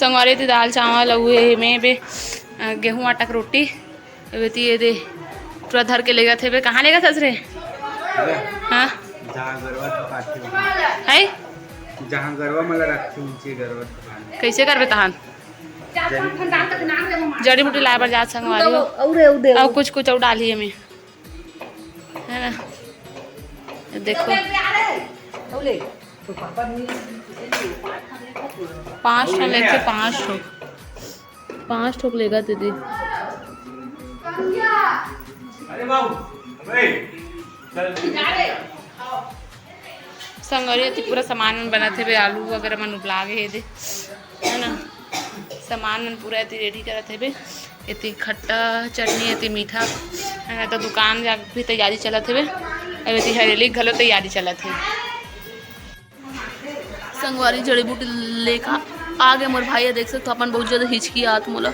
संगवारी थी दाल चावल और में बे गेहूँ आटा की रोटी बेती ये दे पूरा धर के लेगा थे बे। कहाँ लेगा था रे? हाँ है जहाँ गरवा मला रखी ऊंची गरवा कैसे करबे तहान जड़ी बूटी लाए पर जात संगवारी हो और कुछ कुछ और डाली है मैं है ना। देखो 5 ठो लेके 5 ठोक लेगा दीदी। संगवारी थी पूरा सामान बना थे बे आलू वगैरह मन उबला गए दे है ना। सामान मन पूरा इतनी रेडी करा थे बे इतनी खट्टा चटनी इतनी मीठा है ना। तो दुकान जा भी तैयारी चला थे बे अब इतनी हरेली घलो तैयारी चला थे। संगवारी जड़ी बूटी लेकर आ गए मोर भाई देख सकते अपन बहुत ज़्यादा हिचकी आत मोला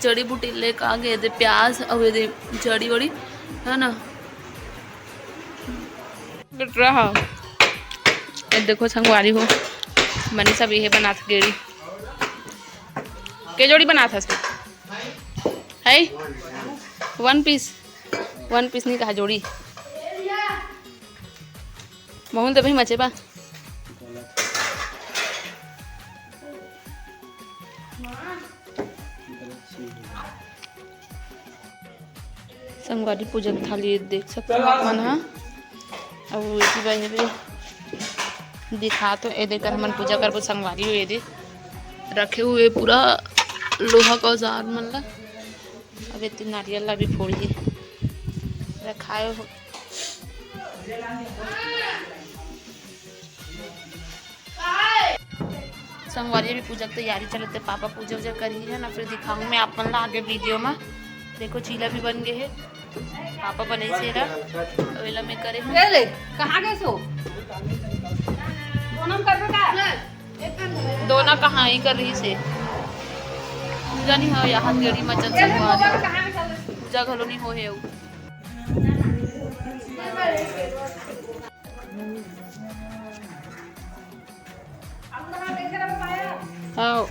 जड़ी बूटी लेकर आ गए दे प्याज और ये जड़ी वड़ी है ना। रहा देखो संगवारी हो मनी सब ये बना था गेड़ी के जोड़ी बना था इसमें है 1 पीस नहीं कहा जोड़ी मोहन तो भाई मचे बा संगवारी पूजा की थाली देख सकते हो आप मन। हाँ और इसी भाई भी दिखा तो ये देकर हम पूजा कर संगवारी हो ये दे रखे हुए पूरा लोहा का औजार मन ला। अब इतनी नारियल ला भी फोड़िए रखाए हो। संगवारी भी पूजा की तैयारी चलते पापा पूजा वूजा करी है ना। फिर दिखाऊंगी मैं आप मन ला आगे वीडियो में। देखो चीला भी बन गए है पापा बने से रहा में करे ले कहाँ गए सो दोनों कहाँ ही कर रही से पूजा नहीं हो यहाँ गेड़ी मचन संगवारी पूजा घलो नहीं हो है हाँ।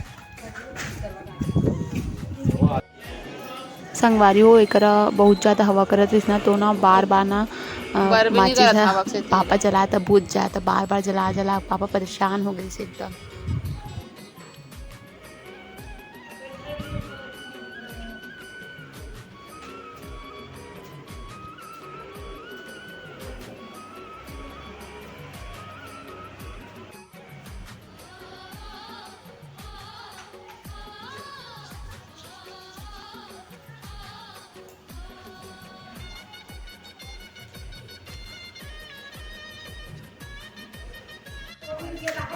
संगवारी हो एक बहुत ज़्यादा हवा करत इतना तो ना बार ना माचिस पापा जला था बुझ जाता बार जला पापा परेशान हो गई से एकदम।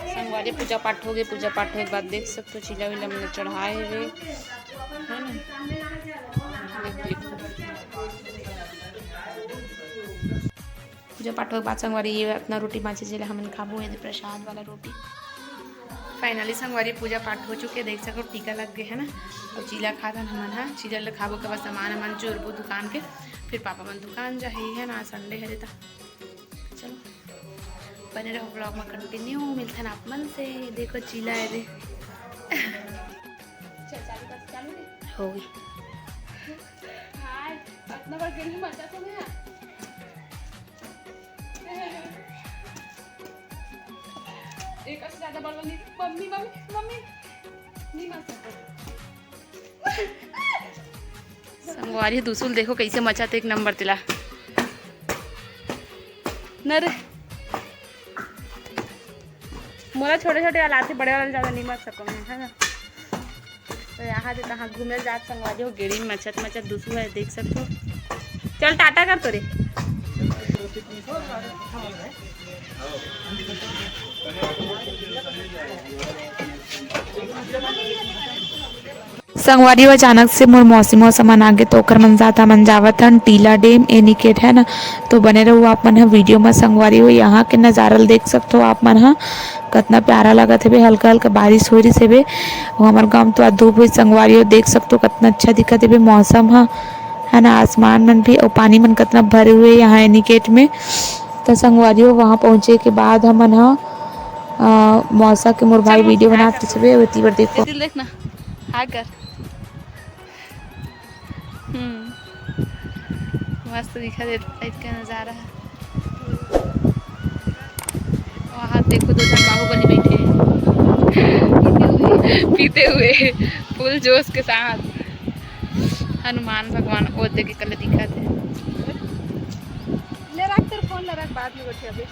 संगवारी पूजा पाठ हो गए। पूजा पाठ होने के बाद देख सकते हो चीला विला मैंने चढ़ाए हुए है ना। पूजा पाठ के बाद संगवारी ये अपना रोटी बाँचे जिला हमने खाबो है प्रसाद वाला रोटी। फाइनली संगवारी पूजा पाठ हो चुके देख सको टीका लग गए है ना। और चीला खाता हमन हाँ चीला खाबो के बाद सामान हमन जोड़बो दुकान के फिर पापा मन दुकान जा है ना। संडे है रहता चलो बने रहो ब्लॉग में कंटिन्यू मिलते हैं आप मन से। देखो चीला है दे हो गई संगवारी दूसुल देखो कैसे मचा एक नंबर तिला नर मोला छोटे छोटे आलाते बड़े वाले ज़्यादा नहीं मच सको मैं है ना। तो यहाँ से कहाँ घूमे जात संगवारी हो गेड़ी में मचत दूसू है देख सकते हो। चल टाटा कर तोरे संगवारी अचानक से मोर मौसम समन आगे तो ओकर मन जाता मन जावत हन टीला डैम एनिकेट है ना। तो बने रहो आप मन वीडियो में। संगवारी हो यहाँ के नज़ारा देख सकते हो आप मन हाँ कितना प्यारा लगा थे बे। हल्का हल्का बारिश हो रही से बे हमारे गाँव तो आज धूप हुई। संगवारी हो देख सकते हो कितना अच्छा दिखा थे बे मौसम हाँ है ना। आसमान मन भी और पानी मन कितना भरे हुए यहाँ एनिकेट में। तो संगवारी हो वहाँ पहुँचे के बाद हमन हाँ मौसा के मोर भाई वीडियो बनाते सुबह होती पर देखो दिल देखना हाँ कर मस्त दिखा दे लाइट का नज़ारा है। वहाँ देखो दो जन बाहुबली बैठे पीते हुए फुल जोश के साथ हनुमान भगवान वो देख के कल दिखा थे ले रख तेरे फोन ले रख बाद में बैठे अभी